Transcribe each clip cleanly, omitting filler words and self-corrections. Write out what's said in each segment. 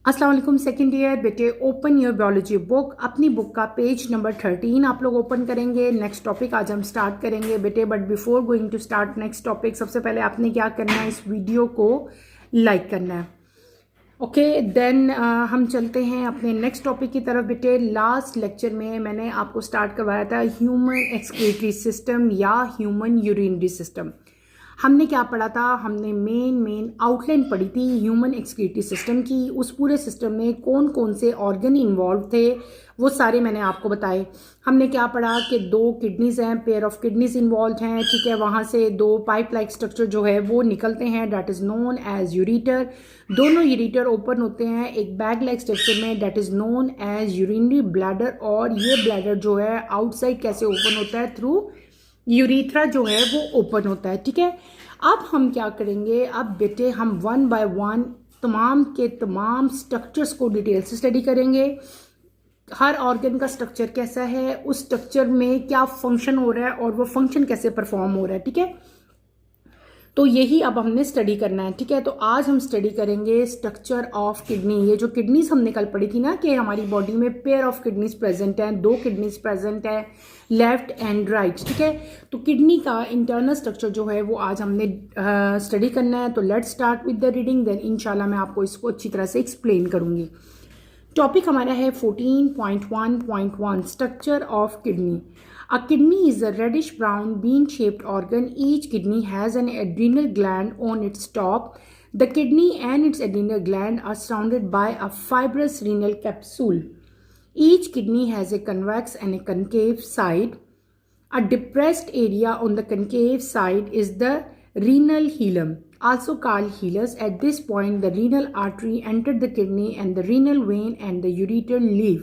अस्सलाम वालेकुम second year बेटे, ओपन योर बायोलॉजी बुक। अपनी बुक का पेज नंबर 13 आप लोग ओपन करेंगे। नेक्स्ट टॉपिक आज हम स्टार्ट करेंगे बेटे, but before going to start next topic, सबसे पहले आपने क्या करना है, इस वीडियो को लाइक करना है। ओके देन हम चलते हैं अपने नेक्स्ट टॉपिक की तरफ बेटे। लास्ट लेक्चर में मैंने आपको स्टार्ट करवाया था ह्यूमन एक्सक्रीटरी सिस्टम या ह्यूमन यूरिनरी सिस्टम। हमने क्या पढ़ा था, हमने मेन आउटलाइन पढ़ी थी ह्यूमन एक्सक्रीटरी सिस्टम की। उस पूरे सिस्टम में कौन कौन से ऑर्गन इन्वॉल्व थे वो सारे मैंने आपको बताए। हमने क्या पढ़ा कि 2 किडनीज हैं, पेयर ऑफ किडनीज इन्वॉल्व हैं, ठीक है। वहाँ से 2 पाइप लाइक स्ट्रक्चर जो है वो निकलते हैं, that is known as ureter. दोनों यूरिटर ओपन होते हैं एक बैग लाइक स्ट्रक्चर में, that is known as urinary bladder. और ये ब्लैडर जो है आउटसाइड कैसे ओपन होता है, थ्रू यूरिथ्रा जो है वो ओपन होता है, ठीक है। अब हम क्या करेंगे, अब बेटे हम 1 बाय 1 तमाम के तमाम स्ट्रक्चर्स को डिटेल से स्टडी करेंगे। हर ऑर्गन का स्ट्रक्चर कैसा है, उस स्ट्रक्चर में क्या फंक्शन हो रहा है और वो फंक्शन कैसे परफॉर्म हो रहा है, ठीक है। तो यही अब हमने स्टडी करना है, ठीक है। तो आज हम स्टडी करेंगे स्ट्रक्चर ऑफ किडनी। ये जो किडनीज हमने कल पढ़ी थी ना कि हमारी बॉडी में पेयर ऑफ किडनीज प्रेजेंट हैं, 2 किडनीज प्रेजेंट है, लेफ्ट एंड राइट, ठीक है। तो किडनी का इंटरनल स्ट्रक्चर जो है वो आज हमने स्टडी करना है। तो let's start with the reading, then इंशाल्लाह मैं आपको इसको अच्छी तरह से एक्सप्लेन करूंगी। टॉपिक हमारा है 14.1.1 structure of kidney. A kidney is a reddish brown bean shaped organ. Each kidney has an adrenal gland on its top. The kidney and its adrenal gland are surrounded by a fibrous renal capsule. Each kidney has a convex and a concave side. A depressed area on the concave side is the renal hilum, also called hilus. At this point, the renal artery entered the kidney and the renal vein and the ureter leave.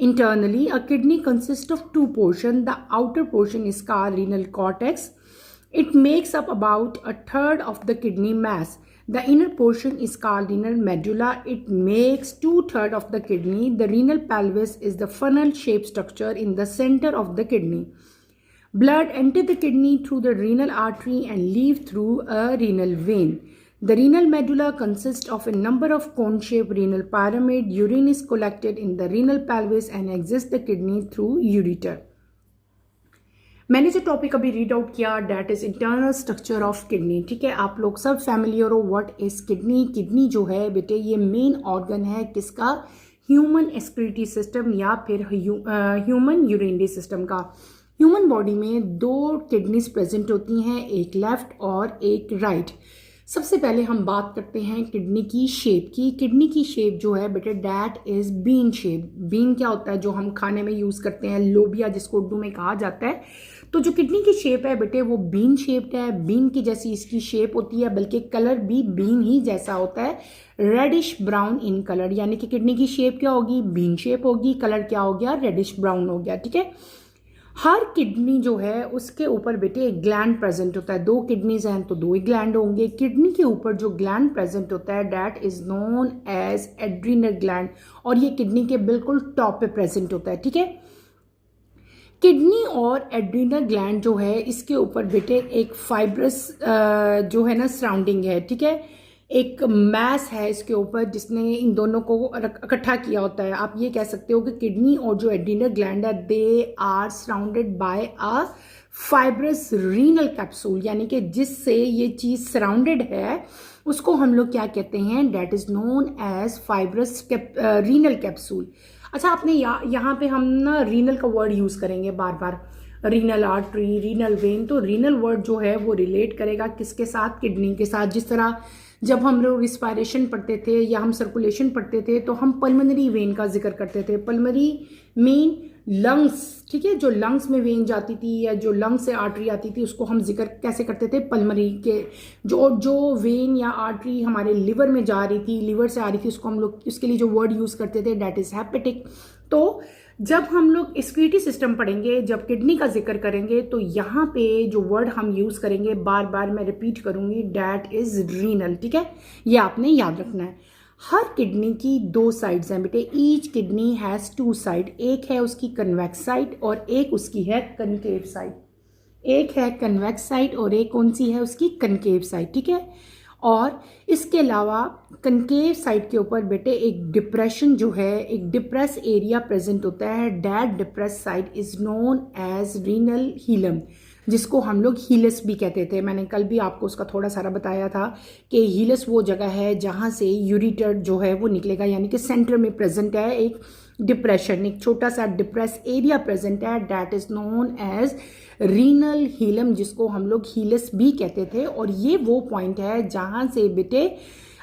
Internally, a kidney consists of 2 portions. The outer portion is called renal cortex. It makes up about a third of the kidney mass. The inner portion is called renal medulla. It makes 2/3 of the kidney. The renal pelvis is the funnel-shaped structure in the center of the kidney. Blood enters the kidney through the renal artery and leaves through a renal vein. The renal medulla consists of a number of cone-shaped renal pyramid. Urine is collected in the renal pelvis and exits the kidney through ureter. मैंने जो topic अभी read out किया that is internal structure of kidney, ठीक है। आप लोग सब familiar हो व्हाट इज किडनी। किडनी जो है बेटे ये मेन ऑर्गन है किसका, ह्यूमन एक्सक्रीटरी सिस्टम या फिर ह्यूमन यूरिनरी सिस्टम का। ह्यूमन बॉडी में 2 किडनीज प्रेजेंट होती हैं, एक लेफ्ट और एक राइट। सबसे पहले हम बात करते हैं किडनी की शेप की। किडनी की शेप जो है बेटे that is bean shape. Bean क्या होता है, जो हम खाने में यूज करते हैं, लोबिया जिसको उर्दू में कहा जाता है। तो जो किडनी की शेप है बेटे वो बीन शेप्ड है, बीन की जैसी इसकी शेप होती है, बल्कि कलर भी बीन ही जैसा होता है, रेडिश ब्राउन इन कलर। यानी कि किडनी की शेप क्या होगी, बीन शेप होगी, कलर क्या हो गया, रेडिश ब्राउन हो गया, ठीक है। हर किडनी जो है उसके ऊपर बेटे एक ग्लैंड प्रेजेंट होता है। 2 किडनीज हैं तो 2 ही ग्लैंड होंगे। किडनी के ऊपर जो ग्लैंड प्रेजेंट होता है that is known as adrenal gland, और ये किडनी के बिल्कुल टॉप पे प्रेजेंट होता है, ठीक है। किडनी और एड्रीनल ग्लैंड जो है इसके ऊपर बेटे एक फाइब्रस जो है ना सराउंडिंग है, ठीक है। एक मैस है इसके ऊपर जिसने इन दोनों को इकट्ठा किया होता है। आप ये कह सकते हो कि किडनी और जो एड्रीनल ग्लैंड है they are surrounded by a fibrous renal capsule, यानी कि जिससे ये चीज सराउंडेड है उसको हम लोग क्या कहते हैं, that is known as fibrous renal capsule. अच्छा आपने यहाँ पे हम ना रीनल का वर्ड यूज करेंगे बार बार, रीनल आर्टरी, रीनल वेन। तो रीनल वर्ड जो है वो रिलेट करेगा किसके साथ, किडनी के साथ। जिस तरह जब हम लोग रिस्पायरेशन पढ़ते थे या हम सर्कुलेशन पढ़ते थे तो हम पल्मनरी वेन का जिक्र करते थे। पल्मनरी मीन लंग्स, ठीक है। जो लंग्स में वेन जाती थी या जो लंग्स से आर्टरी आती थी उसको हम जिक्र कैसे करते थे, पल्मनरी के। जो वेन या आर्टरी हमारे लिवर में जा रही थी, लिवर से आ रही थी, उसको हम लोग उसके लिए जो वर्ड यूज करते थे डैट इज हेपेटिक। तो जब हम लोग एक्सक्रीटरी सिस्टम पढ़ेंगे, जब किडनी का जिक्र करेंगे तो यहाँ पे जो वर्ड हम यूज करेंगे बार बार मैं रिपीट करूंगी, डैट इज रीनल, ठीक है। ये आपने याद रखना है। हर किडनी की 2 साइड्स हैं बेटे। Each kidney has 2 side. एक है उसकी कन्वेक्स साइड और एक उसकी है कनकेव साइड। एक है कन्वेक्स साइड और एक कौन सी है उसकी कनकेव साइड, ठीक है। और इसके अलावा कनकेव साइड के ऊपर बेटे एक डिप्रेशन जो है, एक डिप्रेस एरिया प्रेजेंट होता है। That depress side is known as renal hilum, जिसको हम लोग हीलस भी कहते थे। मैंने कल भी आपको उसका थोड़ा सारा बताया था कि हीलस वो जगह है जहाँ से यूरिटर जो है वो निकलेगा, यानी कि सेंटर में प्रेजेंट है एक डिप्रेशन, एक छोटा सा डिप्रेस एरिया प्रेजेंट है। That is known as renal hilum, जिसको हम लोग हीलस भी कहते थे। और ये वो पॉइंट है जहाँ से बेटे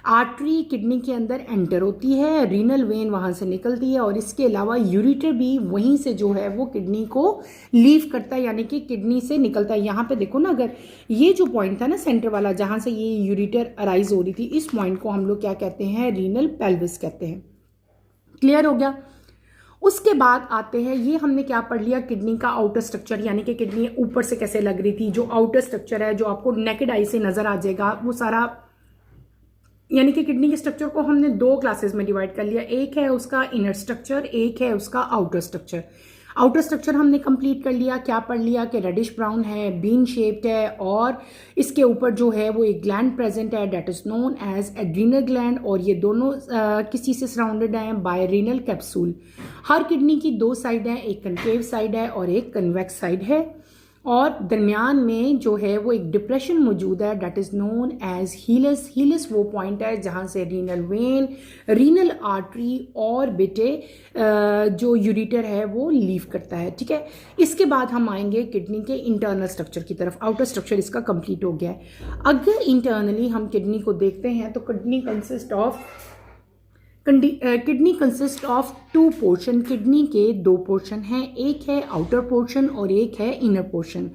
आर्टरी किडनी के अंदर एंटर होती है, रीनल वेन वहाँ से निकलती है, और इसके अलावा यूरिटर भी वहीं से जो है वो किडनी को लीव करता है, यानी कि किडनी से निकलता है। यहाँ पे देखो ना, अगर ये जो पॉइंट था ना सेंटर वाला जहाँ से ये यूरिटर अराइज हो रही थी, इस पॉइंट को हम लोग क्या कहते हैं, रीनल पेल्विस कहते हैं। क्लियर हो गया। उसके बाद आते हैं, ये हमने क्या पढ़ लिया, किडनी का आउटर स्ट्रक्चर, यानी कि किडनी ऊपर से कैसे लग रही थी। जो आउटर स्ट्रक्चर है जो आपको नेकेड आई से नजर आ जाएगा वो सारा, यानी कि किडनी के स्ट्रक्चर को हमने दो क्लासेस में डिवाइड कर लिया। एक है उसका इनर स्ट्रक्चर, एक है उसका आउटर स्ट्रक्चर। आउटर स्ट्रक्चर हमने कंप्लीट कर लिया। क्या पढ़ लिया कि रेडिश ब्राउन है, बीन शेप्ड है, और इसके ऊपर जो है वो एक ग्लैंड प्रेजेंट है, that is known as adrenal gland, और ये दोनों किसी से सराउंडेड हैं बाय रीनल कैप्सूल। हर किडनी की दो साइड है, एक कनकेव साइड है और एक कन्वेक्स साइड है, और दरमियान में जो है वो एक डिप्रेशन मौजूद है, दैट इज नोन एज हीलस। हीलस वो पॉइंट है जहाँ से रीनल वेन, रीनल आर्टरी और बेटे जो यूरिटर है वो लीव करता है। ठीक है, इसके बाद हम आएंगे किडनी के इंटरनल स्ट्रक्चर की तरफ। आउटर स्ट्रक्चर इसका कंप्लीट हो गया है। अगर इंटरनली हम किडनी को देखते हैं तो kidney consist of two portion. Kidney के दो पोर्शन हैं, एक है आउटर पोर्शन और एक है inner portion.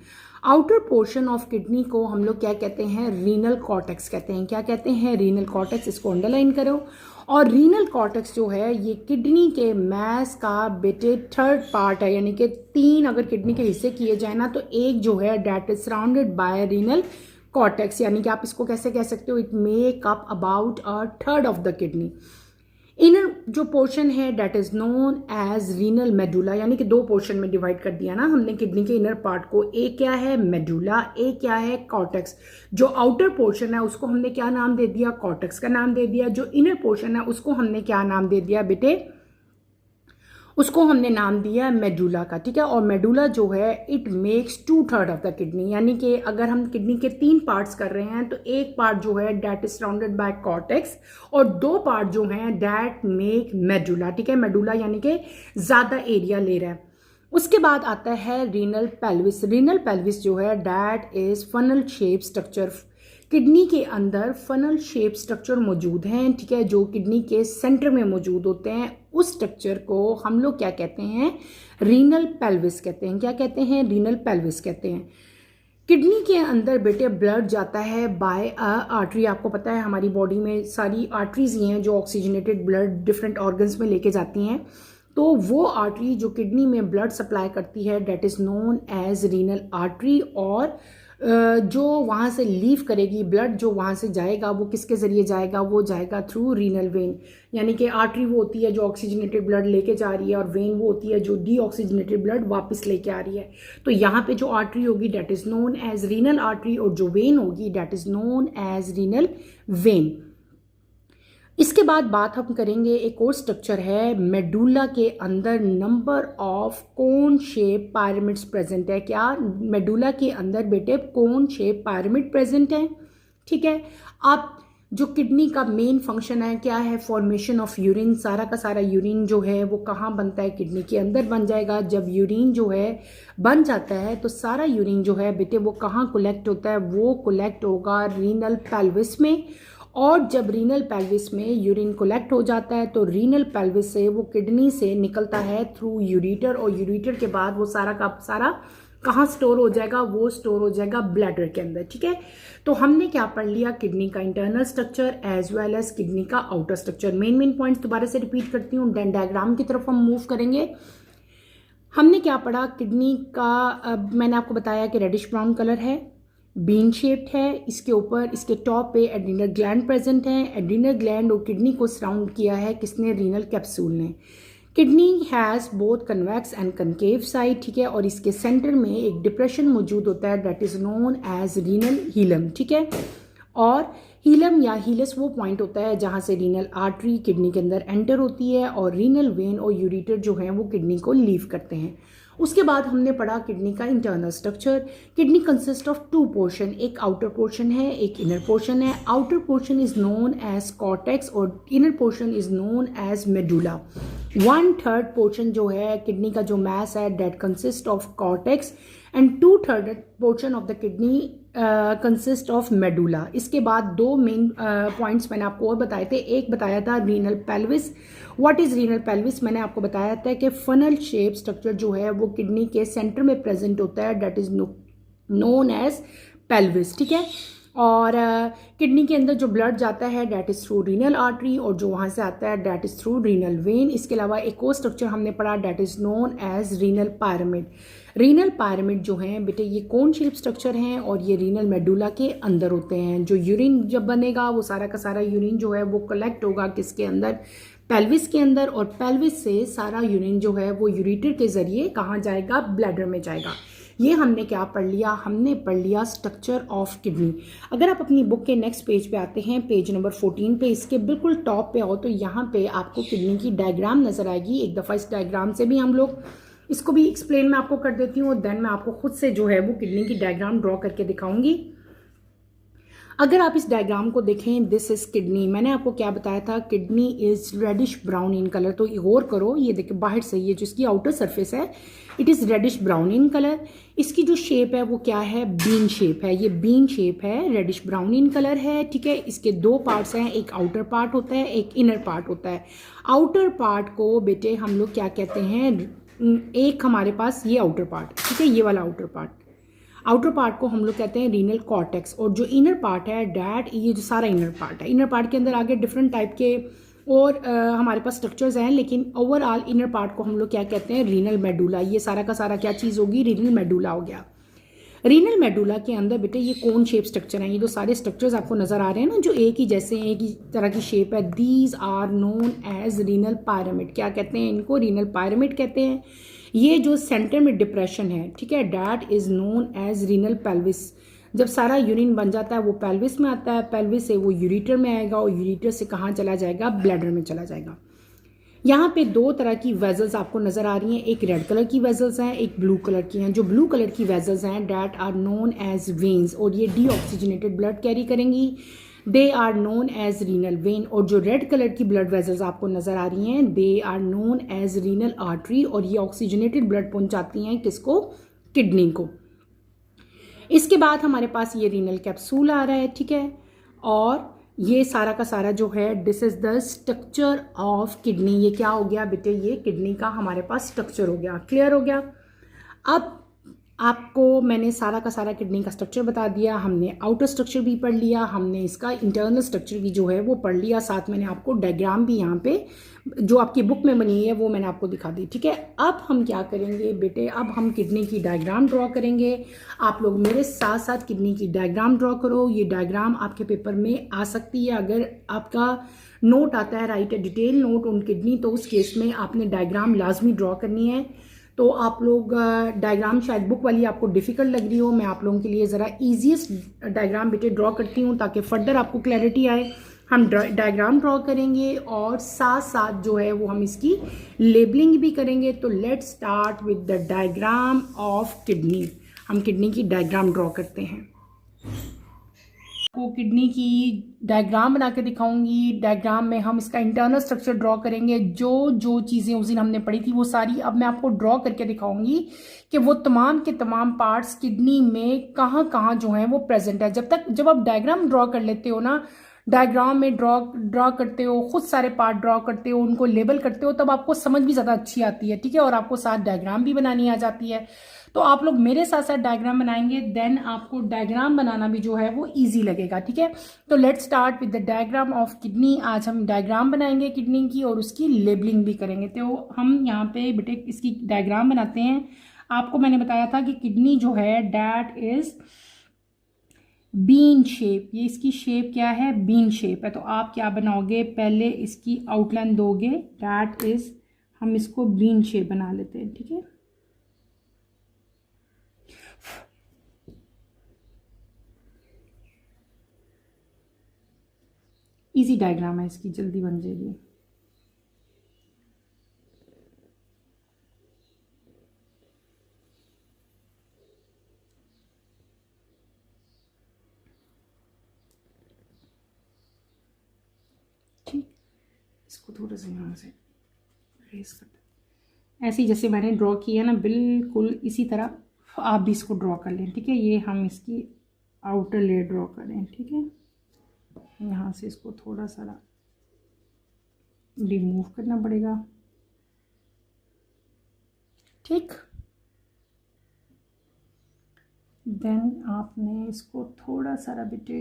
Outer portion of kidney को हम लोग क्या कहते हैं, रीनल कॉर्टेक्स कहते हैं। क्या कहते हैं, रीनल कॉर्टेक्स। इसको अंडरलाइन करो। और रीनल कॉर्टेक्स जो है ये किडनी के मैस का बेटे थर्ड पार्ट है, यानी कि तीन अगर किडनी के हिस्से किए जाए ना तो एक जो है that is surrounded by renal cortex, यानी कि आप इसको कैसे कह सकते हो, it make up about a third of the kidney. Inner जो पोर्शन है that is known as renal medulla, यानी कि दो पोर्शन में डिवाइड कर दिया ना हमने किडनी के इनर पार्ट को। एक क्या है मेडुला, एक क्या है कॉर्टेक्स। जो आउटर पोर्शन है उसको हमने क्या नाम दे दिया, कॉर्टेक्स का नाम दे दिया। जो इनर पोर्शन है उसको हमने क्या नाम दे दिया बेटे, उसको हमने नाम दिया मेडुला का। ठीक है, और मेडुला जो है it makes 2/3 of the kidney, यानी कि अगर हम किडनी के 3 पार्ट्स कर रहे हैं तो एक पार्ट जो है that is surrounded bye cortex और 2 पार्ट जो हैं दैट मेक मेडुला। ठीक है, मेडुला यानी कि ज्यादा एरिया ले रहा है। उसके बाद आता है रीनल पेल्विस। रीनल पेल्विस जो है that is funnel shape structure. Kidney के अंदर फनल शेप स्ट्रक्चर मौजूद हैं, ठीक है, जो किडनी के सेंटर में मौजूद होते हैं। उस स्ट्रक्चर को हम लोग क्या कहते हैं, रीनल पेल्विस कहते हैं। क्या कहते हैं, रीनल पेल्विस कहते हैं। किडनी के अंदर बेटे ब्लड जाता है बाय आर्टरी। आपको पता है हमारी बॉडी में सारी आर्टरीज ही हैं जो ऑक्सीजनेटेड ब्लड डिफरेंट ऑर्गन्स में लेके जाती हैं। तो वो आर्टरी जो किडनी में ब्लड सप्लाई करती है that is known as renal artery, और जो वहाँ से लीव करेगी ब्लड, जो वहाँ से जाएगा वो किसके ज़रिए जाएगा, वो जाएगा थ्रू रीनल वेन। यानी कि आर्टरी वो होती है जो ऑक्सीजनेटेड ब्लड लेके जा रही है और वेन वो होती है जो डीऑक्सीजनेटेड ब्लड वापस लेके आ रही है। तो यहाँ पे जो आर्टरी होगी that is known as renal artery, और जो वेन होगी that is known as renal vein. इसके बाद बात हम करेंगे, एक और स्ट्रक्चर है मेडुला के अंदर number of cone shape pyramids present है। क्या मेडुला के अंदर बेटे कोन शेप पिरामिड प्रेजेंट है। ठीक है, आप जो किडनी का मेन फंक्शन है क्या है, फॉर्मेशन ऑफ यूरिन। सारा का सारा यूरिन जो है वो कहाँ बनता है, किडनी के अंदर बन जाएगा। जब यूरिन जो है बन जाता है तो सारा यूरिन जो है बेटे वो कहाँ कलेक्ट होता है, वो कलेक्ट होगा रीनल पेल्विस में। और जब रीनल पेल्विस में यूरिन कलेक्ट हो जाता है तो रीनल पेल्विस से वो किडनी से निकलता है थ्रू यूरिटर, और यूरिटर के बाद वो सारा का सारा कहाँ स्टोर हो जाएगा, वो स्टोर हो जाएगा ब्लैडर के अंदर। ठीक है, तो हमने क्या पढ़ लिया, किडनी का internal structure as well as kidney का आउटर स्ट्रक्चर। मेन पॉइंट्स दोबारा से रिपीट करती हूँ, डायग्राम की तरफ हम मूव करेंगे। हमने क्या पढ़ा, किडनी का मैंने आपको बताया कि रेडिश ब्राउन कलर है, बीन शेप्ड है, इसके ऊपर इसके टॉप पे एड्रीनल ग्लैंड प्रेजेंट है। एड्रीनल ग्लैंड और किडनी को सराउंड किया है किसने, रीनल कैप्सूल ने। Kidney has both convex and concave side. ठीक है, और इसके सेंटर में एक डिप्रेशन मौजूद होता है that is known as renal hilum. ठीक है, और हीलम या हीलस वो पॉइंट होता है जहाँ से रीनल आर्टरी किडनी के अंदर एंटर होती है और रीनल वेन और यूरेटर जो है वो किडनी को लीव करते हैं। उसके बाद हमने पढ़ा किडनी का internal structure. Kidney consist of two portion, एक आउटर पोर्शन है, एक इनर पोर्शन है। Outer portion is known as cortex और inner portion is known as medulla. 1/3 portion जो है किडनी का जो मैस है that consist of cortex and 2/3 portion of the kidney consist of medulla. इसके बाद दो मेन पॉइंट्स मैंने आपको और बताए थे। एक बताया था renal pelvis. What is renal pelvis? मैंने आपको बताया था कि फनल शेप स्ट्रक्चर जो है वो किडनी के सेंटर में प्रेजेंट होता है, that is known as pelvis. ठीक है। और किडनी के अंदर जो ब्लड जाता है that is through renal artery और जो वहाँ से आता है that is through renal vein. इसके अलावा एक और स्ट्रक्चर हमने पढ़ा that is known as renal pyramid. Renal pyramid जो हैं बेटे ये कोन शेप स्ट्रक्चर हैं और ये रीनल मेडुला के अंदर होते हैं। जो यूरिन जब बनेगा वो सारा का सारा यूरिन जो है वो कलेक्ट होगा किसके अंदर? पेल्विस के अंदर। और पेल्विस से सारा यूरिन जो है वो यूरेटर के जरिए कहाँ जाएगा? ब्लैडर में जाएगा। ये हमने क्या पढ़ लिया? हमने पढ़ लिया स्ट्रक्चर ऑफ किडनी। अगर आप अपनी बुक के नेक्स्ट पेज पे आते हैं, पेज नंबर 14 पे, इसके बिल्कुल टॉप पे आओ तो यहाँ पे आपको किडनी की डायग्राम नजर आएगी। एक दफ़ा इस डायग्राम से भी हम लोग इसको भी एक्सप्लेन मैं आपको कर देती हूँ और देन मैं आपको खुद से जो है वो किडनी की डायग्राम ड्रॉ करके दिखाऊंगी। अगर आप इस डायग्राम को देखें, दिस इज किडनी। मैंने आपको क्या बताया था? Kidney is reddish brown in colour. तो गौर करो, ये देखिए बाहर से ये जो इसकी आउटर सरफेस है it is reddish brown in colour. इसकी जो शेप है वो क्या है? बीन शेप है। ये बीन शेप है, रेडिश ब्राउन इन कलर है। ठीक है। इसके दो पार्ट्स हैं, एक आउटर पार्ट होता है, एक इनर पार्ट होता है। आउटर पार्ट को बेटे हम लोग क्या कहते हैं? एक हमारे पास ये आउटर पार्ट, ठीक है, ये वाला आउटर पार्ट, आउटर पार्ट को हम लोग कहते हैं रीनल कॉर्टेक्स। और जो इनर पार्ट है डैट, ये जो सारा इनर पार्ट है, इनर पार्ट के अंदर आगे डिफरेंट टाइप के और हमारे पास स्ट्रक्चर्स हैं, लेकिन ओवरऑल इनर पार्ट को हम लोग क्या कहते हैं? Renal medulla. ये सारा का सारा क्या चीज़ होगी? रीनल मेडुला हो गया। रीनल मेडुला के अंदर बेटे ये कोन शेप स्ट्रक्चर है। ये जो सारे स्ट्रक्चर्स आपको नजर आ रहे हैं ना जो एक ही जैसे एक ही तरह की शेप है, these are known as renal pyramid. क्या कहते हैं इनको? रीनल पायरामिड कहते हैं। ये जो सेंटर में डिप्रेशन है, ठीक है, that is known as renal pelvis. जब सारा यूरिन बन जाता है वो पेल्विस में आता है, पेल्विस से वो यूरेटर में आएगा और यूरेटर से कहाँ चला जाएगा? ब्लैडर में चला जाएगा। यहाँ पे दो तरह की वेजल्स आपको नजर आ रही हैं, एक रेड कलर की वेजल्स हैं, एक ब्लू कलर की हैं। जो ब्लू कलर की वेजल्स हैं that are known as veins और ये डीऑक्सीजनेटेड ब्लड कैरी करेंगी, they are known as renal vein. और जो रेड कलर की ब्लड वेजल्स आपको नजर आ रही हैं they are known as renal artery और ये ऑक्सीजनेटेड ब्लड पहुंचाती हैं किसको? किडनी को। इसके बाद हमारे पास ये रीनल कैप्सूल आ रहा है, ठीक है, और ये सारा का सारा जो है this is the structure of kidney. ये क्या हो गया बेटे? ये किडनी का हमारे पास स्ट्रक्चर हो गया। क्लियर हो गया? अब आपको मैंने सारा का सारा किडनी का स्ट्रक्चर बता दिया, हमने आउटर स्ट्रक्चर भी पढ़ लिया, हमने इसका इंटरनल स्ट्रक्चर भी जो है वो पढ़ लिया, साथ मैंने आपको डायग्राम भी यहाँ पे जो आपकी बुक में बनी है वो मैंने आपको दिखा दी। ठीक है। अब हम क्या करेंगे बेटे? अब हम किडनी की डायग्राम ड्रॉ करेंगे। आप लोग मेरे साथ साथ किडनी की डायग्राम ड्रॉ करो। ये डायग्राम आपके पेपर में आ सकती है अगर आपका नोट आता है, right A detail note on kidney, तो उस केस में आपने डायग्राम लाजमी ड्रॉ करनी है। तो आप लोग डायग्राम शायद बुक वाली आपको डिफ़िकल्ट लग रही हो, मैं आप लोगों के लिए ज़रा ईजीएस्ट डायग्राम बेटे ड्रॉ करती हूँ ताकि फर्दर आपको क्लैरिटी आए। हम डायग्राम ड्रॉ करेंगे और साथ साथ जो है वो हम इसकी लेबलिंग भी करेंगे। तो let's start with the diagram of kidney. हम किडनी की डायग्राम ड्रॉ करते हैं। को किडनी की डायग्राम बना के दिखाऊंगी। डायग्राम में हम इसका इंटरनल स्ट्रक्चर ड्रॉ करेंगे। जो जो चीज़ें उस दिन हमने पढ़ी थी वो सारी अब मैं आपको ड्रॉ करके दिखाऊंगी कि वो तमाम के तमाम पार्ट्स किडनी में कहाँ कहाँ जो हैं वो प्रेजेंट है। जब आप डायग्राम ड्रॉ कर लेते हो ना, डायग्राम में ड्रॉ करते हो, खुद सारे पार्ट ड्रॉ करते हो, उनको लेबल करते हो, तब आपको समझ भी ज़्यादा अच्छी आती है। ठीक है। और आपको साथ डायग्राम भी बनानी आ जाती है। तो आप लोग मेरे साथ साथ डायग्राम बनाएंगे, देन आपको डायग्राम बनाना भी जो है वो इजी लगेगा। ठीक है। तो let's start with the diagram of kidney. आज हम डायग्राम बनाएंगे किडनी की और उसकी लेबलिंग भी करेंगे। तो हम यहाँ पे बेटे इसकी डायग्राम बनाते हैं। आपको मैंने बताया था कि किडनी जो है डैट इज बीन शेप। ये इसकी शेप क्या है? बीन शेप है। तो आप क्या बनाओगे? पहले इसकी आउटलाइन दोगे, डैट इज, हम इसको बीन शेप बना लेते हैं। ठीक है। इजी डायग्राम है इसकी, जल्दी बन जाएगी। ठीक, इसको थोड़ा सा यहाँ से रेस कर दे, ऐसे ही जैसे मैंने ड्रॉ किया ना, बिल्कुल इसी तरह आप भी इसको ड्रॉ कर लें। ठीक है, ये हम इसकी आउटर लेयर ड्रॉ करें। ठीक है, यहाँ से इसको थोड़ा सा रिमूव करना पड़ेगा। ठीक, देन आपने इसको थोड़ा सा बेटे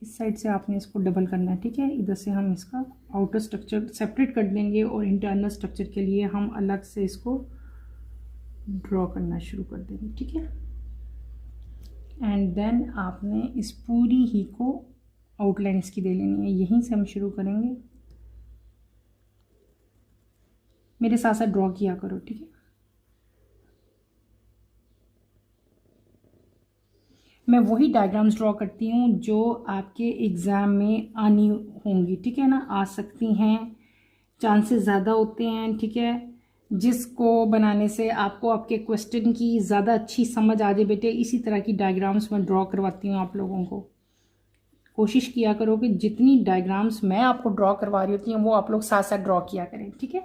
इस साइड से आपने इसको डबल करना है। ठीक है, इधर से हम इसका आउटर स्ट्रक्चर सेपरेट कर देंगे और इंटरनल स्ट्रक्चर के लिए हम अलग से इसको ड्रॉ करना शुरू कर देंगे। ठीक है, एंड देन आपने इस पूरी ही को आउटलाइन इसकी दे लेनी है। यहीं से हम शुरू करेंगे, मेरे साथ साथ ड्रॉ किया करो। ठीक है, मैं वही डायग्राम्स ड्रॉ करती हूँ जो आपके एग्ज़ाम में आनी होंगी। ठीक है ना, आ सकती हैं, चांसेस ज़्यादा होते हैं। ठीक है, जिसको बनाने से आपको आपके क्वेश्चन की ज़्यादा अच्छी समझ आ जाए बेटे, इसी तरह की डायग्राम्स मैं ड्रॉ करवाती हूँ आप लोगों को। कोशिश किया करो कि जितनी डायग्राम्स मैं आपको ड्रॉ करवा रही होती हैं वो आप लोग साथ साथ ड्रॉ किया करें। ठीक है,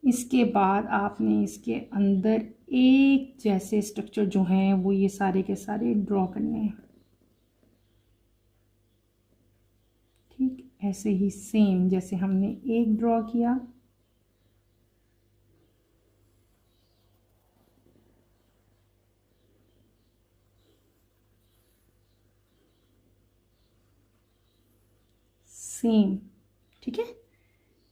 इसके बाद आपने इसके अंदर एक जैसे स्ट्रक्चर जो हैं वो ये सारे के सारे ड्रॉ करने हैं। ठीक, ऐसे ही सेम जैसे हमने एक ड्रॉ किया, सेम। ठीक है,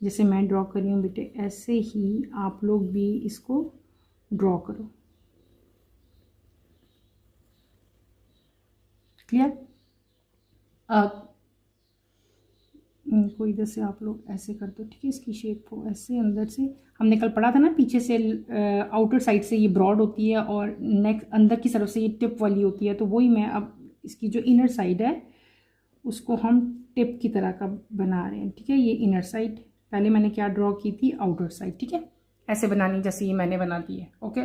जैसे मैं ड्रॉ कर रही हूँ बेटे, ऐसे ही आप लोग भी इसको ड्रॉ करो। क्लियर? अब इनको इधर से आप लोग ऐसे कर दो। ठीक है, इसकी शेप को ऐसे अंदर से, हमने कल पढ़ा था ना, पीछे से आउटर साइड से ये ब्रॉड होती है और नेक अंदर की तरफ से ये टिप वाली होती है। तो वही मैं अब इसकी जो इनर साइड है उसको हम टिप की तरह का बना रहे हैं। ठीक है, ये इनर साइड, पहले मैंने क्या ड्रॉ की थी, आउटर साइड। ठीक है, ऐसे बनानी जैसे ये मैंने बना दी है। ओके,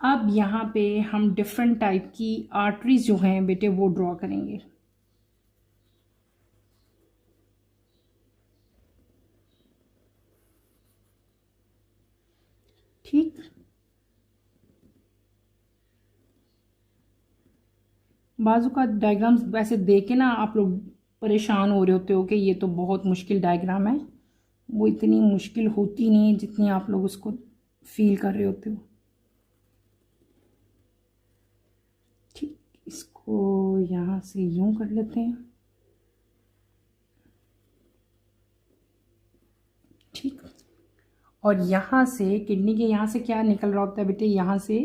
अब यहाँ पे हम डिफरेंट टाइप की आर्टरीज जो हैं बेटे वो ड्रॉ करेंगे। ठीक, बाजू का डायग्राम्स वैसे देख के ना आप लोग परेशान हो रहे होते हो कि ये तो बहुत मुश्किल डायग्राम है। वो इतनी मुश्किल होती नहीं है जितनी आप लोग उसको फील कर रहे होते हो। ठीक, इसको यहाँ से यूं कर लेते हैं। ठीक, और यहाँ से किडनी के यहाँ से क्या निकल रहा होता है बेटे, यहाँ से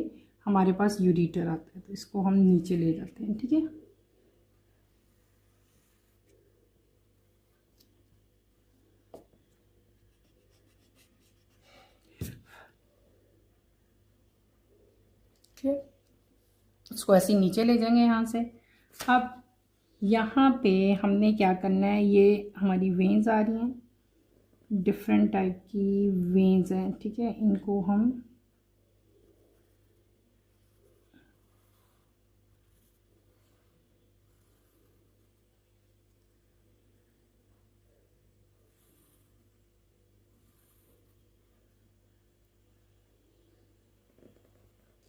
हमारे पास यूरेटर आता है, तो इसको हम नीचे ले जाते हैं। ठीक है, ठीक, इसको ऐसे नीचे ले जाएंगे यहाँ से। अब यहाँ पे हमने क्या करना है, ये हमारी वेन्स आ रही हैं, डिफरेंट टाइप की वेन्स हैं। ठीक है, इनको हम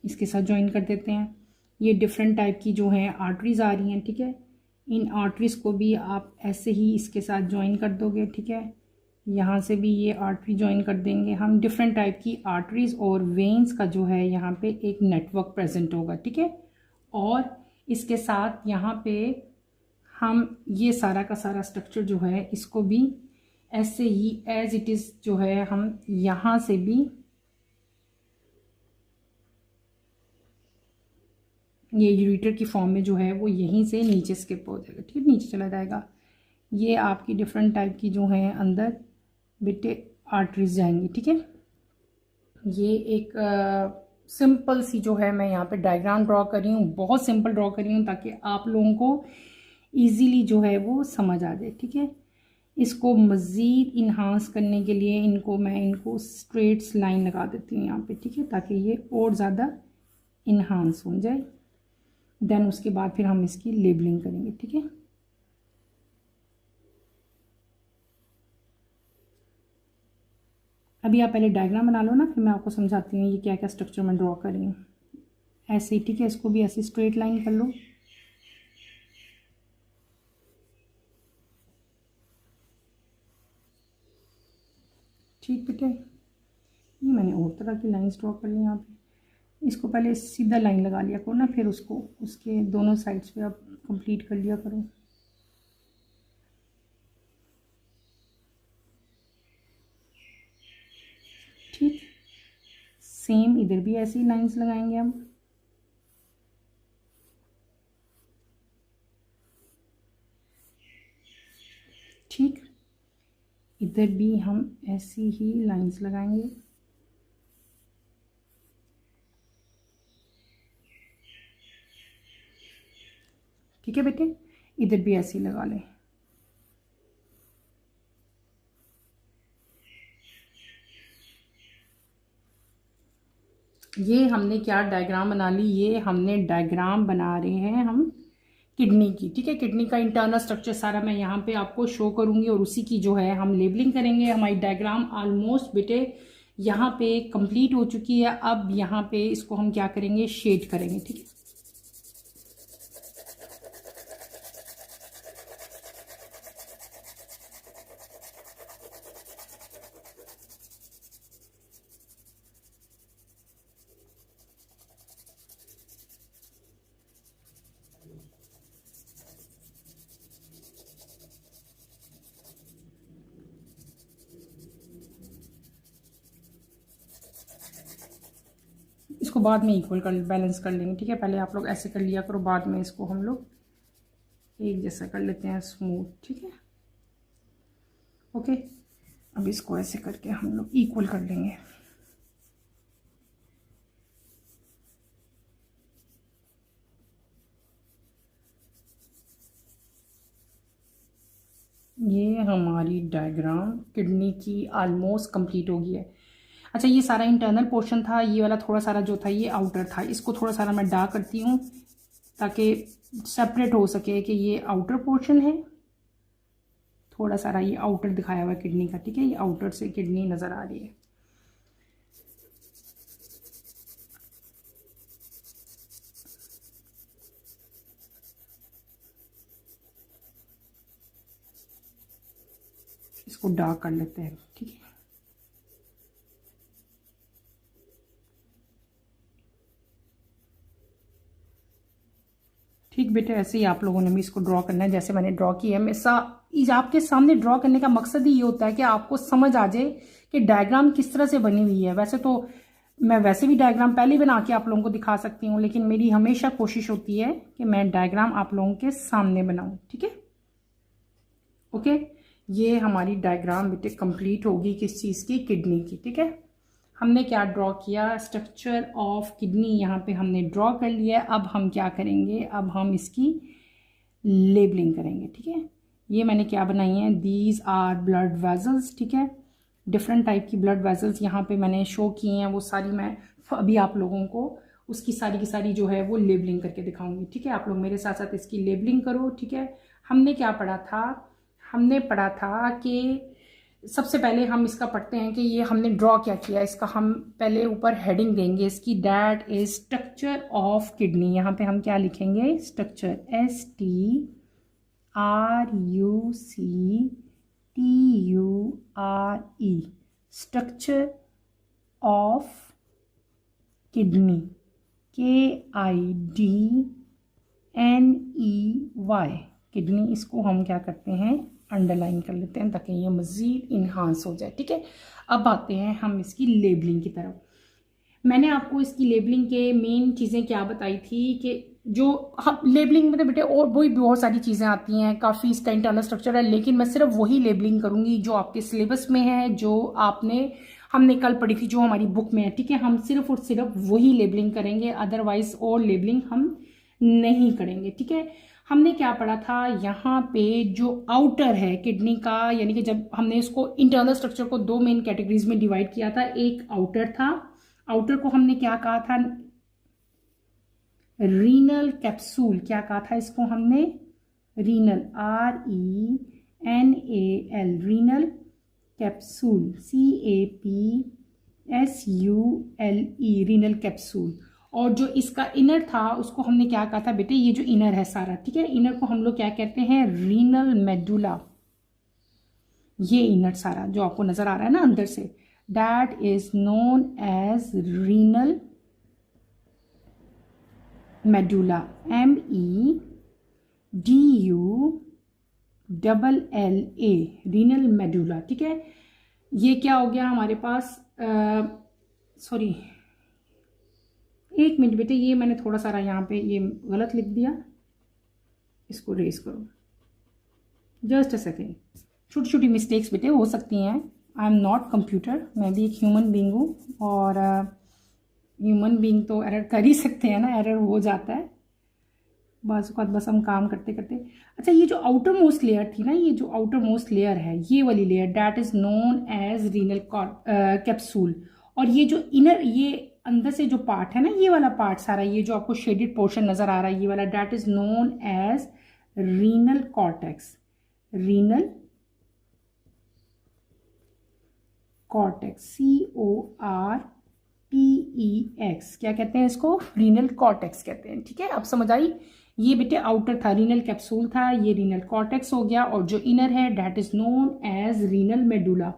इसके साथ ज्वाइन कर देते हैं। ये डिफरेंट टाइप की जो है आर्टरीज आ रही हैं। ठीक है, इन आर्टरीज को भी आप ऐसे ही इसके साथ ज्वाइन कर दोगे। ठीक है, यहाँ से भी ये आर्टरी ज्वाइन कर देंगे हम। डिफरेंट टाइप की आर्टरीज और वेन्स का जो है यहाँ पे एक नेटवर्क प्रेजेंट होगा। ठीक है, और इसके साथ यहाँ पे हम ये सारा का सारा स्ट्रक्चर जो है इसको भी ऐसे ही एज इट इज़ जो है हम यहाँ से भी ये यूरेटर की फॉर्म में जो है वो यहीं से नीचे स्किप हो जाएगा। ठीक है, नीचे चला जाएगा। ये आपकी डिफरेंट टाइप की जो है अंदर बेटे आर्टरीज जाएंगी। ठीक है, ये एक सिंपल सी जो है मैं यहाँ पे डायग्राम ड्रॉ कर रही हूँ, बहुत सिंपल ड्रॉ कर रही हूँ ताकि आप लोगों को ईजीली जो है वो समझ आ जाए, ठीक है। इसको मज़ीद इन्हांस करने के लिए इनको स्ट्रेट्स लाइन लगा देती हूँ यहाँ पे, ठीक है, ताकि ये और ज़्यादा इन्हांस हो जाए। देन उसके बाद फिर हम इसकी लेबलिंग करेंगे, ठीक है। अभी आप पहले डायग्राम बना लो ना, फिर मैं आपको समझाती हूँ ये क्या क्या स्ट्रक्चर मैं ड्रॉ कर रही हूँ। ऐसे ही, ठीक है, इसको भी ऐसे स्ट्रेट लाइन कर लो। ठीक बेटे, ये मैंने और तरह की लाइंस ड्रॉ कर ली यहाँ पे। इसको पहले सीधा लाइन लगा लिया करो ना, फिर उसको उसके दोनों साइड्स पे आप कंप्लीट कर लिया करो। ठीक, सेम इधर भी ऐसी ही लाइंस लगाएंगे हम। ठीक, इधर भी हम ऐसी ही लाइंस लगाएंगे। ठीक है बेटे, इधर भी ऐसे ही लगा लें। ये हमने क्या डायग्राम बना ली, ये हमने डायग्राम बना रहे हैं हम किडनी की, ठीक है। किडनी का इंटरनल स्ट्रक्चर सारा मैं यहाँ पे आपको शो करूंगी और उसी की जो है हम लेबलिंग करेंगे। हमारी डायग्राम ऑलमोस्ट बेटे यहाँ पे कंप्लीट हो चुकी है। अब यहाँ पे इसको हम क्या करेंगे, शेड करेंगे, ठीक है। इसको बाद में इक्वल कर बैलेंस कर लेंगे, ठीक है। पहले आप लोग ऐसे कर लिया करो, बाद में इसको हम लोग एक जैसा कर लेते हैं स्मूथ, ठीक है। ओके, अब इसको ऐसे करके हम लोग इक्वल कर लेंगे। ये हमारी डायग्राम किडनी की ऑलमोस्ट कंप्लीट हो गई है। अच्छा, ये सारा इंटरनल पोर्शन था, ये वाला थोड़ा सारा जो था ये आउटर था। इसको थोड़ा सारा मैं डार्क करती हूँ ताकि सेपरेट हो सके कि ये आउटर पोर्शन है। थोड़ा सारा ये आउटर दिखाया हुआ है किडनी का, ठीक है। ये आउटर से किडनी नज़र आ रही है। इसको डार्क कर लेते हैं, ठीक है। ठीक बेटे, ऐसे ही आप लोगों ने भी इसको ड्रॉ करना है जैसे मैंने ड्रॉ किया है। आपके सामने ड्रॉ करने का मकसद ही ये होता है कि आपको समझ आ जाए कि डायग्राम किस तरह से बनी हुई है। वैसे तो मैं वैसे भी डायग्राम पहले बना के आप लोगों को दिखा सकती हूँ, लेकिन मेरी हमेशा कोशिश होती है कि मैं डायग्राम आप लोगों के सामने बनाऊँ, ठीक है। ओके, ये हमारी डायग्राम बेटे कंप्लीट होगी किस चीज़ की, किडनी की, ठीक है। हमने क्या ड्रॉ किया, स्ट्रक्चर ऑफ किडनी यहाँ पे हमने ड्रॉ कर लिया है। अब हम क्या करेंगे, अब हम इसकी लेबलिंग करेंगे, ठीक है। ये मैंने क्या बनाई है, दीज आर ब्लड वेजल्स, ठीक है। डिफरेंट टाइप की ब्लड वेजल्स यहाँ पे मैंने शो किए हैं, वो सारी मैं अभी आप लोगों को उसकी सारी की सारी जो है वो लेबलिंग करके दिखाऊंगी, ठीक है। आप लोग मेरे साथ साथ इसकी लेबलिंग करो, ठीक है। हमने क्या पढ़ा था, हमने पढ़ा था कि सबसे पहले हम इसका पढ़ते हैं कि ये हमने ड्रॉ क्या किया। इसका हम पहले ऊपर हेडिंग देंगे इसकी, that is structure of kidney. यहाँ पे हम क्या लिखेंगे, structure, STRUCTURE, structure of kidney, KIDNEY, kidney. इसको हम क्या करते हैं, अंडरलाइन कर लेते हैं ताकि ये मज़ीद इन्हांस हो जाए, ठीक है। अब आते हैं हम इसकी लेबलिंग की तरफ। मैंने आपको इसकी लेबलिंग के मेन चीज़ें क्या बताई थी कि जो हम लेबलिंग में तो बेटे और वही बहुत सारी चीज़ें आती हैं, काफ़ी इसका इंटरनल स्ट्रक्चर है, लेकिन मैं सिर्फ वही लेबलिंग करूँगी जो आपके सिलेबस में है, जो आपने हमने कल पढ़ी थी, जो हमारी बुक में है, ठीक है। हम सिर्फ और सिर्फ वही लेबलिंग करेंगे, अदरवाइज और लेबलिंग हम नहीं करेंगे, ठीक है। हमने क्या पढ़ा था, यहाँ पे जो आउटर है किडनी का, यानी कि जब हमने इसको इंटरनल स्ट्रक्चर को दो मेन कैटेगरीज में डिवाइड किया था, एक आउटर था, आउटर को हमने क्या कहा था, रीनल कैप्सूल, क्या कहा था इसको हमने, renal, RENAL, renal capsule, CAPSULE, renal capsule. और जो इसका इनर था उसको हमने क्या कहा था बेटे, ये जो इनर है सारा, ठीक है, इनर को हम लोग क्या कहते हैं, रीनल मेडुला। ये इनर सारा जो आपको नजर आ रहा है ना अंदर से, that is known as renal medulla, MEDULLA, renal medulla, ठीक है। ये क्या हो गया हमारे पास, सॉरी एक मिनट बेटे, ये मैंने थोड़ा सारा यहाँ पे ये गलत लिख दिया, इसको रेस करो, जस्ट अ सेकेंड। छोटी छोटी मिस्टेक्स बेटे हो सकती हैं, आई एम नॉट कंप्यूटर, मैं भी एक ह्यूमन बींग हूँ, और ह्यूमन बींग तो एरर कर ही सकते हैं ना, एरर हो जाता है बस हम काम करते करते। अच्छा, ये जो आउटर मोस्ट लेयर थी ना, ये जो आउटर मोस्ट लेयर है, ये वाली layer, that is known as renal capsule. और ये जो इनर, ये अंदर से जो पार्ट है ना, ये वाला पार्ट सारा, ये जो आपको शेडेड पोर्शन नजर आ रहा है, ये वाला, that is known as renal cortex, renal cortex, CORTEX, क्या कहते हैं इसको, रीनल कॉर्टेक्स कहते हैं, ठीक है। अब समझ आई, ये बेटे आउटर था, रीनल कैप्सूल था, ये रीनल कॉर्टेक्स हो गया, और जो इनर है that is known as renal medulla.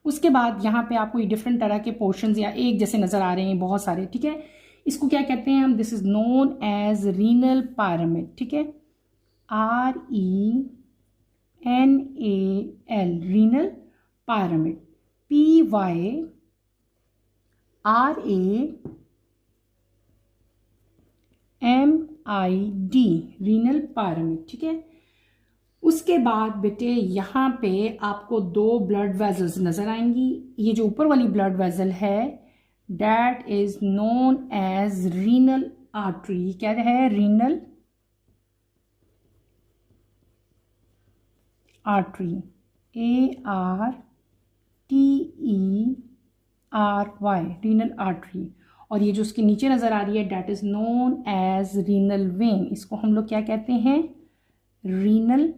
उसके बाद यहाँ पे आपको ये डिफरेंट तरह के पोर्शंस या एक जैसे नजर आ रहे हैं बहुत सारे, ठीक है। इसको क्या कहते हैं हम, this is known as renal pyramid, ठीक है, RENAL, renal pyramid, PYRAMID, renal pyramid, ठीक है। उसके बाद बेटे यहाँ पे आपको दो ब्लड वेजल्स नजर आएंगी। ये जो ऊपर वाली ब्लड वेजल है that is known as renal artery, क्या है, renal artery, ARTERY, renal artery. और ये जो उसके नीचे नजर आ रही है that is known as renal vein, इसको हम लोग क्या कहते हैं, रीनल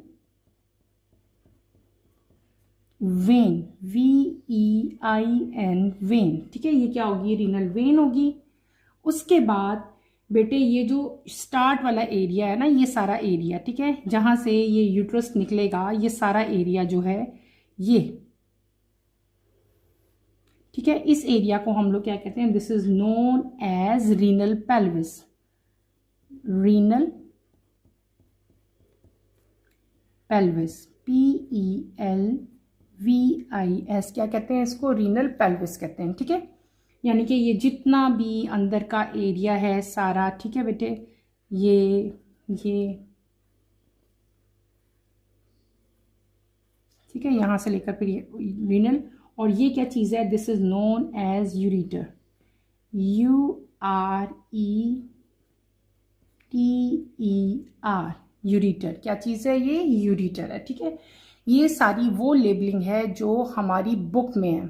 वेन, VEIN, वेन, ठीक है। ये क्या होगी, रीनल वेन होगी। उसके बाद बेटे ये जो स्टार्ट वाला एरिया है ना, ये सारा एरिया, ठीक है, जहां से ये यूट्रस निकलेगा, ये सारा एरिया जो है ये, ठीक है, इस एरिया को हम लोग क्या कहते हैं, this is known as renal pelvis, renal pelvis, PELVIS, क्या कहते हैं इसको, रीनल पेल्विस कहते हैं, ठीक है। यानी कि ये जितना भी अंदर का एरिया है सारा, ठीक है बेटे, ये ठीक है, यहां से लेकर फिर रीनल, और ये क्या चीज है, this is known as ureter, URETER, ureter, क्या चीज है, ये यूरिटर है, ठीक है। ये सारी वो लेबलिंग है जो हमारी बुक में है।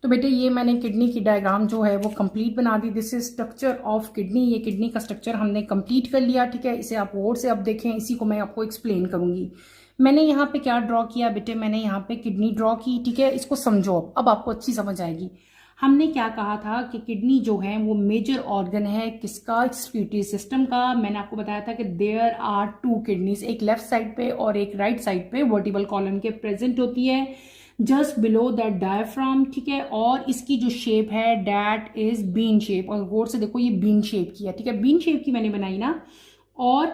तो बेटे ये मैंने किडनी की डायग्राम जो है वो कंप्लीट बना दी, this is structure of kidney, ये किडनी का स्ट्रक्चर हमने कंप्लीट कर लिया, ठीक है। इसे आप और से अब देखें, इसी को मैं आपको एक्सप्लेन करूंगी। मैंने यहाँ पे क्या ड्रॉ किया बेटे, मैंने यहाँ पे किडनी ड्रॉ की, ठीक है। इसको समझो, अब आपको अच्छी समझ आएगी। हमने क्या कहा था कि किडनी जो है वो मेजर ऑर्गन है किसका, एक्सक्रीटरी सिस्टम का। मैंने आपको बताया था कि देयर आर टू किडनीज, एक लेफ्ट साइड पे और एक राइट साइड पे वर्टिबल कॉलम के प्रेजेंट होती है, जस्ट बिलो दैट डायफ्राम, ठीक है। और इसकी जो शेप है दैट इज बीन शेप, और गौर से देखो ये बीन शेप की है, ठीक है, बीन शेप की मैंने बनाई ना, और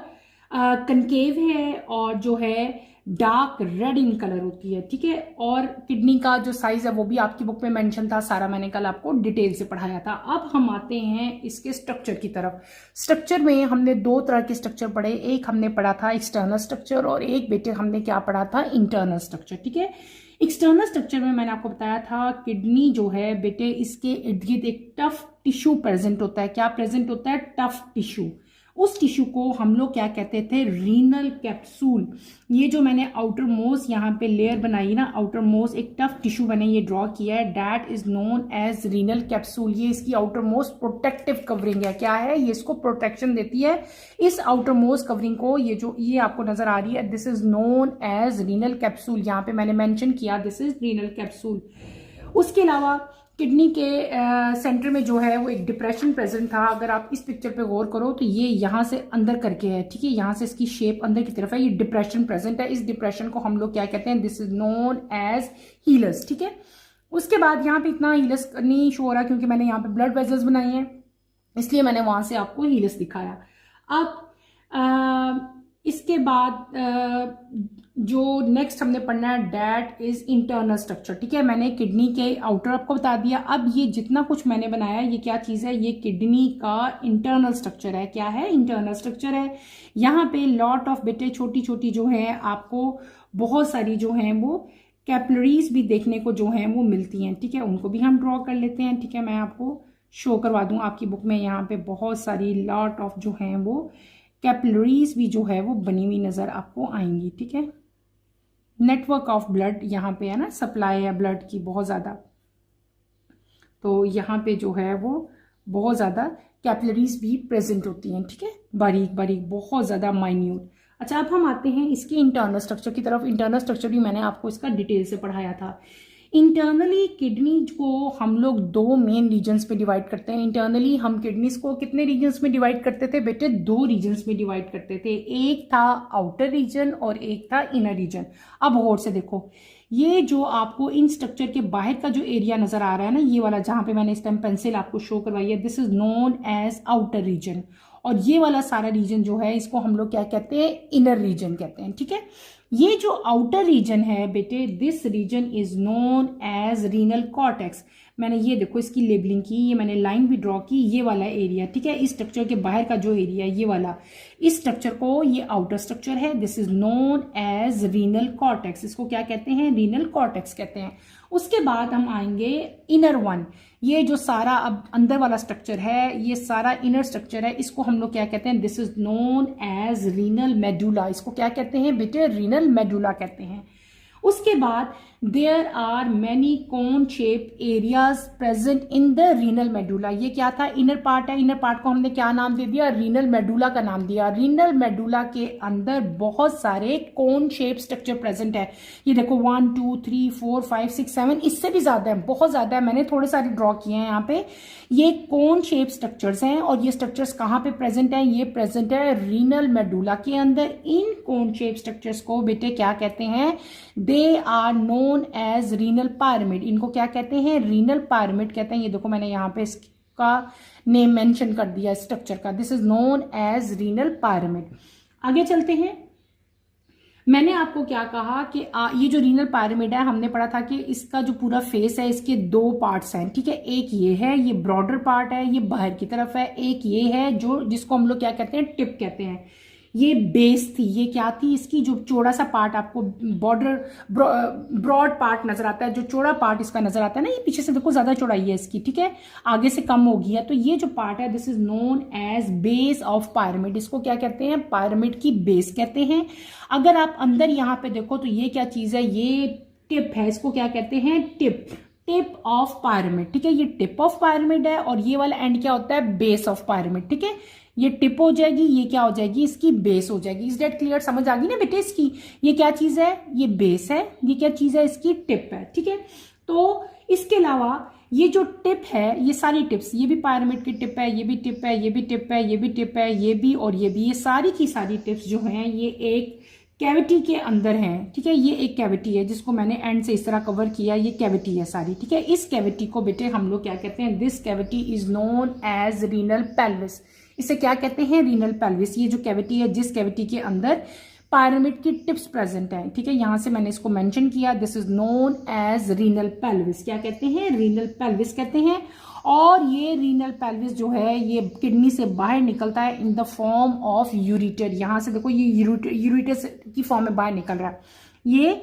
कनकेव है, और जो है डार्क रेड इन कलर होती है, ठीक है। और किडनी का जो साइज है वो भी आपकी बुक में मेंशन था, सारा मैंने कल आपको डिटेल से पढ़ाया था। अब हम आते हैं इसके स्ट्रक्चर की तरफ। स्ट्रक्चर में हमने दो तरह के स्ट्रक्चर पढ़े, एक हमने पढ़ा था एक्सटर्नल स्ट्रक्चर और एक बेटे हमने क्या पढ़ा था, इंटरनल स्ट्रक्चर, ठीक है। एक्सटर्नल स्ट्रक्चर में मैंने आपको बताया था किडनी जो है बेटे इसके इर्द गिर्द एक टफ टिश्यू प्रेजेंट होता है। क्या प्रेजेंट होता है? Tough tissue. उस टिश्यू को हम लोग क्या कहते थे? Renal capsule. ये जो मैंने आउटर मोस्ट यहाँ पे लेयर बनाई ना, आउटर मोस्ट एक टफ टिश्यू मैंने ये ड्रॉ किया है, that is known as renal capsule. ये इसकी आउटर मोस्ट प्रोटेक्टिव कवरिंग है। क्या है ये? इसको प्रोटेक्शन देती है। इस आउटर मोस्ट कवरिंग को ये आपको नजर आ रही है, this is known as renal capsule. यहाँ पे मैंने मेंशन किया दिस इज रीनल कैप्सूल। उसके अलावा किडनी के सेंटर में जो है वो एक डिप्रेशन प्रेजेंट था। अगर आप इस पिक्चर पे गौर करो तो ये यहाँ से अंदर करके है, ठीक है, यहाँ से इसकी शेप अंदर की तरफ है, ये डिप्रेशन प्रेजेंट है। इस डिप्रेशन को हम लोग क्या कहते हैं? दिस इज नोन एज हीलस, ठीक है। उसके बाद यहाँ पे इतना हीलस नहीं शो हो रहा क्योंकि मैंने यहाँ पे ब्लड वेजल्स बनाई हैं, इसलिए मैंने वहां से आपको हीलस दिखाया। अब इसके बाद जो नेक्स्ट हमने पढ़ना है दैट इज इंटरनल स्ट्रक्चर, ठीक है। मैंने किडनी के आउटर आपको बता दिया। अब ये जितना कुछ मैंने बनाया ये क्या चीज है? ये किडनी का इंटरनल स्ट्रक्चर है। क्या है? इंटरनल स्ट्रक्चर है। यहाँ पे लॉट ऑफ बेटे छोटी छोटी जो है आपको बहुत सारी जो है वो कैपिलरीज भी देखने को जो है वो मिलती हैं, ठीक है। उनको भी हम ड्रॉ कर लेते हैं, ठीक है। मैं आपको शो करवा दूं आपकी बुक में यहाँ पे बहुत सारी लॉट ऑफ जो है वो कैपिलरीज भी जो है वो बनी हुई नजर आपको आएंगी, ठीक है। नेटवर्क ऑफ ब्लड यहाँ पे है ना, सप्लाई है ब्लड की बहुत ज़्यादा, तो यहाँ पे जो है वो बहुत ज़्यादा कैपिलरीज भी प्रेजेंट होती हैं, ठीक है, बारीक बारीक बहुत ज़्यादा माइन्यूट। अच्छा, अब हम आते हैं इसके इंटरनल स्ट्रक्चर की तरफ। इंटरनल स्ट्रक्चर भी मैंने आपको इसका डिटेल से पढ़ाया था। इंटरनली किडनी को हम लोग दो मेन रीजन्स में डिवाइड करते हैं। इंटरनली हम किडनीज को कितने रीजन्स में डिवाइड करते थे बेटे? दो रीजन्स में डिवाइड करते थे, एक था आउटर रीजन और एक था इनर रीजन। अब गौर से देखो, ये जो आपको इन स्ट्रक्चर के बाहर का जो एरिया नजर आ रहा है ना, ये वाला जहां पे मैंने इस टाइम पेंसिल आपको शो करवाई है, this is known as outer region. और ये वाला सारा रीजन जो है इसको हम लोग क्या कहते हैं? इनर रीजन कहते हैं, ठीक है। ये जो आउटर रीजन है बेटे, this region is known as renal cortex. मैंने ये देखो इसकी लेबलिंग की, ये मैंने लाइन भी ड्रॉ की, ये वाला एरिया, ठीक है। इस स्ट्रक्चर के बाहर का जो एरिया है ये वाला, इस स्ट्रक्चर को, ये आउटर स्ट्रक्चर है, this is known as renal cortex. इसको क्या कहते हैं? रीनल कॉर्टेक्स कहते हैं। उसके बाद हम आएंगे इनर वन। ये जो सारा अब अंदर वाला स्ट्रक्चर है, ये सारा इनर स्ट्रक्चर है, इसको हम लोग क्या कहते हैं? This is known as renal medulla. इसको क्या कहते हैं बेटे? रीनल मेडुला कहते हैं। उसके बाद there are many cone shape areas present in the renal medulla. ये क्या था? इनर पार्ट है। इनर पार्ट को हमने क्या नाम दे दिया? रीनल मेडुला का नाम दिया। रीनल मेडुला के अंदर बहुत सारे कोन शेप स्ट्रक्चर प्रेजेंट है। ये देखो 1 2 3 4 5 6 7, इससे भी ज्यादा है, बहुत ज्यादा है। मैंने थोड़े सारे ड्रॉ किए हैं यहाँ पे। ये कोन शेप स्ट्रक्चर्स हैं और ये स्ट्रक्चर्स कहाँ पे प्रेजेंट है? ये प्रेजेंट है रीनल मेडुला के अंदर। इन कोन शेप स्ट्रक्चर्स को बेटे क्या कहते हैं? They are known as renal pyramid. इनको क्या कहते हैं? रीनल पायरामिड कहते हैं। ये देखो मैंने यहाँ पे इसका नेम मेंशन कर दिया स्ट्रक्चर का, this is known as renal pyramid. आगे चलते हैं। मैंने आपको क्या कहा कि ये जो रीनल पायरामिड है, हमने पढ़ा था कि इसका जो पूरा फेस है इसके दो पार्ट्स हैं, ठीक है। एक ये है, ये ब्रॉडर पार्ट है, ये बाहर की तरफ है। एक ये है जो जिसको हम लोग क्या कहते हैं? टिप कहते हैं। ये बेस थी, ये क्या थी? इसकी जो चौड़ा सा पार्ट आपको बॉर्डर ब्रॉड पार्ट नजर आता है, जो चौड़ा पार्ट इसका नजर आता है ना, ये पीछे से देखो ज्यादा चौड़ाई है इसकी, ठीक है, आगे से कम हो गई है। तो ये जो पार्ट है this is known as base of pyramid. इसको क्या कहते हैं? पायरामिड की बेस कहते हैं। अगर आप अंदर यहाँ पे देखो तो ये क्या चीज है? ये टिप है। इसको क्या कहते हैं? टिप ऑफ पायरामिड, ठीक है। ये टिप ऑफ पायरामिड है और ये वाला एंड क्या होता है? बेस ऑफ पायरामिड, ठीक है। ये टिप हो जाएगी, ये क्या हो जाएगी? इसकी बेस हो जाएगी। Is that clear? समझ आ गई ना बेटे इसकी? ये क्या चीज है? ये बेस है। ये क्या चीज है? इसकी टिप है, ठीक है। तो इसके अलावा ये जो टिप है, ये सारी टिप्स, ये भी पायरामिड की टिप है, ये भी टिप है, ये भी टिप है, ये भी टिप है, ये भी और ये भी, ये सारी की सारी टिप्स जो हैं ये एक कैविटी के अंदर हैं, ठीक है। ये एक कैविटी है जिसको मैंने एंड से इस तरह कवर किया, ये कैविटी है सारी, ठीक है। इस कैविटी को बेटे हम लोग क्या कहते हैं? This cavity is known as renal pelvis. इसे क्या कहते हैं? Renal pelvis. ये जो कैविटी है, जिस कैविटी के अंदर पायरामिड की टिप्स प्रेजेंट है, ठीक है, यहां से मैंने इसको मेंशन किया, this is known as renal pelvis. क्या कहते हैं? रीनल पेल्विस कहते हैं। और ये रीनल पेल्विस जो है ये किडनी से बाहर निकलता है in the form of ureter. यहां से देखो ये यूरिटर की फॉर्म में बाहर निकल रहा है। ये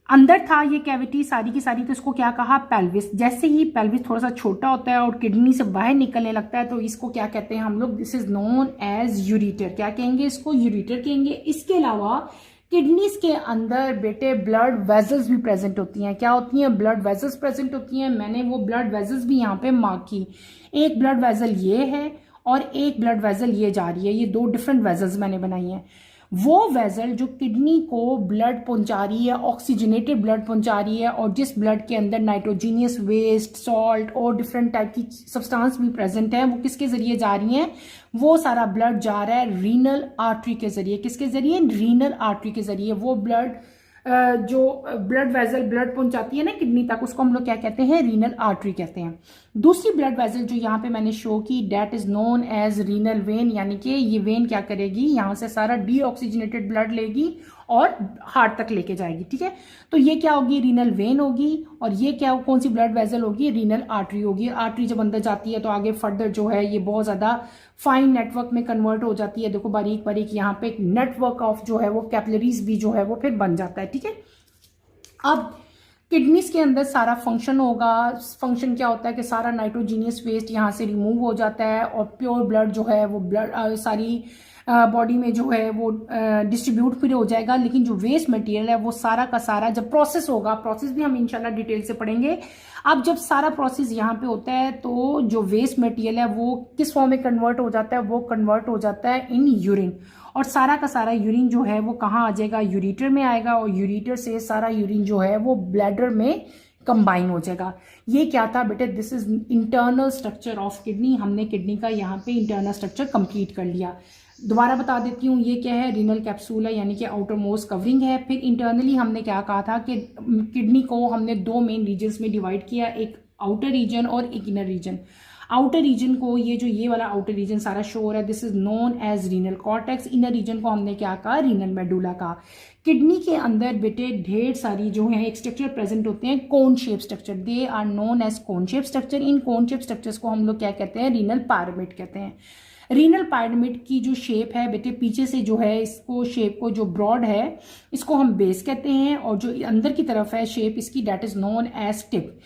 अंदर था ये कैविटी सारी की सारी, तो इसको क्या कहा, पेल्विस। जैसे ही पेल्विस थोड़ा सा छोटा होता है और किडनी से बाहर निकलने लगता है तो इसको क्या कहते हैं हम लोग, this is known as ureter. क्या कहेंगे इसको, यूरिटर कहेंगे। इसके अलावा किडनीज के अंदर बेटे ब्लड वेजल्स भी प्रेजेंट होती हैं। क्या होती हैं, ब्लड वेजल्स प्रेजेंट होती हैं। मैंने वो ब्लड वेजल्स भी यहाँ पे मार्क की। एक ब्लड वेजल ये है और एक ब्लड वेजल ये जा रही है, ये दो डिफरेंट वेजल्स मैंने बनाई हैं। वो वेजल जो किडनी को ब्लड पहुंचा रही है, ऑक्सीजनेटेड ब्लड पहुंचा रही है, और जिस ब्लड के अंदर नाइट्रोजीनियस वेस्ट, सॉल्ट और डिफरेंट टाइप की सब्सटेंस भी प्रेजेंट है, वो किसके जरिए जा रही हैं, वो सारा ब्लड जा रहा है रीनल आर्टरी के जरिए। किसके जरिए, रीनल आर्टरी के जरिए। वो ब्लड जो ब्लड वेजल ब्लड पहुंचाती है ना किडनी तक, उसको हम लोग क्या कहते हैं, रीनल आर्टरी कहते हैं। दूसरी ब्लड वेजल जो यहाँ पे मैंने शो की, that is known as renal vein, यानी कि ये वेन क्या करेगी, यहाँ से सारा डीऑक्सीजनेटेड ब्लड लेगी और हार्ट तक लेके जाएगी। ठीक है, तो ये क्या होगी, रीनल वेन होगी। और ये क्या, कौन सी ब्लड वेजल होगी, रीनल आर्टरी होगी। आर्टरी जब अंदर जाती है तो आगे फर्दर जो है ये बहुत ज्यादा फाइन नेटवर्क में कन्वर्ट हो जाती है। देखो बारीक बारीक यहाँ पे एक नेटवर्क ऑफ जो है वो कैपिलरीज भी जो है वो फिर बन जाता है। ठीक है, अब किडनीज के अंदर सारा फंक्शन होगा। फंक्शन क्या होता है कि सारा नाइट्रोजीनियस वेस्ट यहाँ से रिमूव हो जाता है और प्योर ब्लड जो है वो ब्लड सारी बॉडी में जो है वो डिस्ट्रीब्यूट फिर हो जाएगा। लेकिन जो वेस्ट मटेरियल है वो सारा का सारा जब प्रोसेस होगा, प्रोसेस भी हम इंशाल्लाह डिटेल से पढ़ेंगे। अब जब सारा प्रोसेस यहाँ पे होता है तो जो वेस्ट मटेरियल है वो किस फॉर्म में कन्वर्ट हो जाता है, वो कन्वर्ट हो जाता है इन यूरिन। और सारा का सारा यूरिन जो है वो कहाँ आ जाएगा, यूरिटर में आएगा। और यूरिटर से सारा यूरिन जो है वो ब्लैडर में कंबाइन हो जाएगा। ये क्या था बेटे, this is internal structure of kidney. हमने किडनी का यहाँ पे इंटरनल स्ट्रक्चर कंप्लीट कर लिया। दोबारा बता देती हूँ, ये क्या है, रीनल कैप्सूल है, यानी कि आउटर मोस्ट कवरिंग है। फिर इंटरनली हमने क्या कहा था कि किडनी को हमने दो मेन रीजन्स में डिवाइड किया, एक आउटर रीजन और एक इनर रीजन। आउटर रीजन को ये वाला आउटर रीजन सारा शो हो रहा है, this is known as renal cortex. Inner region को हमने क्या कहा, रीनल मेडुला का। किडनी के अंदर बेटे ढेर सारी जो है एक स्ट्रक्चर प्रेजेंट होते हैं, cone shape structure, they are known as cone shape structure. इन कोन शेप स्ट्रक्चर्स को हम लोग क्या कहते हैं, रीनल पायरामिड कहते हैं। रीनल पायरामिड की जो शेप है बेटे, पीछे से जो है इसको शेप को जो ब्रॉड है इसको हम बेस कहते हैं, और जो अंदर की तरफ है शेप इसकी, that is known as tip.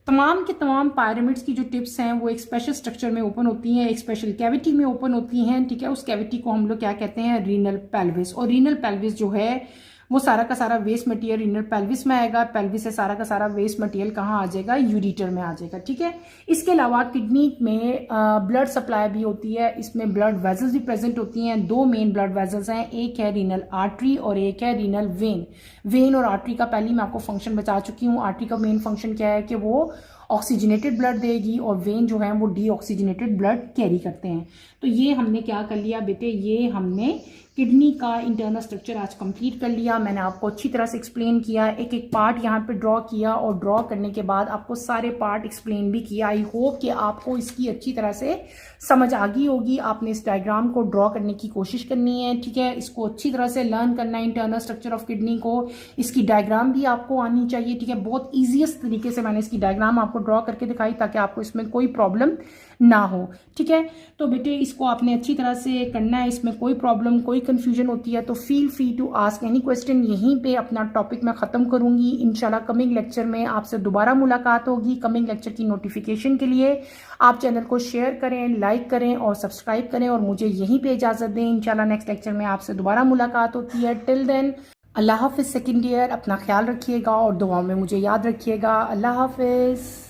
तमाम के तमाम पायरामिड्स की जो टिप्स हैं वो एक स्पेशल स्ट्रक्चर में ओपन होती हैं, एक स्पेशल कैविटी में ओपन होती हैं। ठीक है, उस कैविटी को हम लोग क्या कहते हैं, रीनल पेल्विस। और रीनल पेल्विस जो है वो सारा का सारा वेस्ट मटेरियल रीनल पेल्विस में आएगा। पेल्विस से सारा का सारा वेस्ट मटेरियल कहाँ आ जाएगा, यूरिटर में आ जाएगा। ठीक है, इसके अलावा किडनी में ब्लड सप्लाई भी होती है, इसमें ब्लड वेजल्स भी प्रेजेंट होती हैं। दो मेन ब्लड वेजल्स हैं, एक है रीनल आर्टरी और एक है रीनल वेन। वेन और आर्टरी का पहले मैं आपको फंक्शन बता चुकी हूँ। आर्टरी का मेन फंक्शन क्या है कि वो ऑक्सीजनेटेड ब्लड देगी, और वेन जो है वो डीऑक्सीजनेटेड ब्लड कैरी करते हैं। तो ये हमने क्या कर लिया बेटे, ये हमने किडनी का इंटरनल स्ट्रक्चर आज कंप्लीट कर लिया। मैंने आपको अच्छी तरह से एक्सप्लेन किया, एक एक पार्ट यहाँ पे ड्रॉ किया, और ड्रॉ करने के बाद आपको सारे पार्ट एक्सप्लेन भी किया। आई होप कि आपको इसकी अच्छी तरह से समझ आ गई होगी। आपने इस डायग्राम को ड्रॉ करने की कोशिश करनी है। ठीक है, इसको अच्छी तरह से लर्न करना है, इंटरनल स्ट्रक्चर ऑफ किडनी को। इसकी डायग्राम भी आपको आनी चाहिए। ठीक है, बहुत ईजीएस्ट तरीके से मैंने इसकी डायग्राम आपको ड्रॉ करके दिखाई ताकि आपको इसमें कोई प्रॉब्लम ना हो। ठीक है, तो बेटे इसको आपने अच्छी तरह से करना है। इसमें कोई प्रॉब्लम, कोई कंफ्यूजन होती है तो feel free to ask any question. यहीं पे अपना टॉपिक मैं ख़त्म करूंगी। इंशाल्लाह कमिंग लेक्चर में आपसे दोबारा मुलाकात होगी। कमिंग लेक्चर की नोटिफिकेशन के लिए आप चैनल को शेयर करें, लाइक करें और सब्सक्राइब करें, और मुझे यहीं पे इजाज़त दें। इंशाल्लाह नेक्स्ट लेक्चर में आपसे दोबारा मुलाकात होती है। टिल देन अल्लाह हाफिज़। सेकेंड ईयर अपना ख्याल रखिएगा और दुआओं में मुझे याद रखिएगा। अल्लाह हाफिज़।